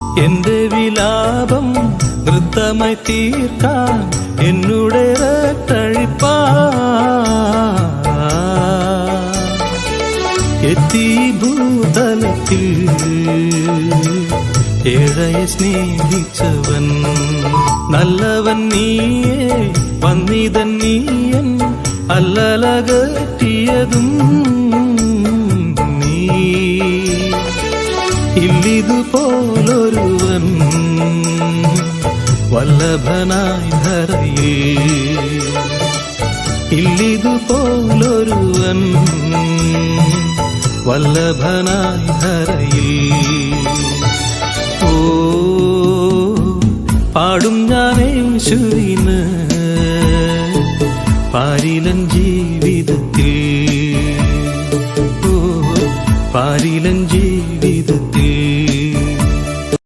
എന്റെ വിലാപം നൃത്തമായി തീർക്കാൻ എന്നുടെ രക്തഴിപ്പാ എത്തി ഭൂതലത്തിൽ ഏഴയെ സ്നേഹിച്ചവൻ നല്ലവൻ നീയേ വന്നിതൻ നീയൻ അല്ലലകറ്റിയതും നീ ഇല്ലിതുപോലൊരുവൻ വല്ലഭനായി ധരയിൽ ഇല്ലിതുപോലൊരുവൻ വല്ലഭനായി ധരയിൽ ഓ പാടും ഞാനേശുവിന് പാരിലൻ ജീവിതത്തിൽ ഓ പാരിലൻ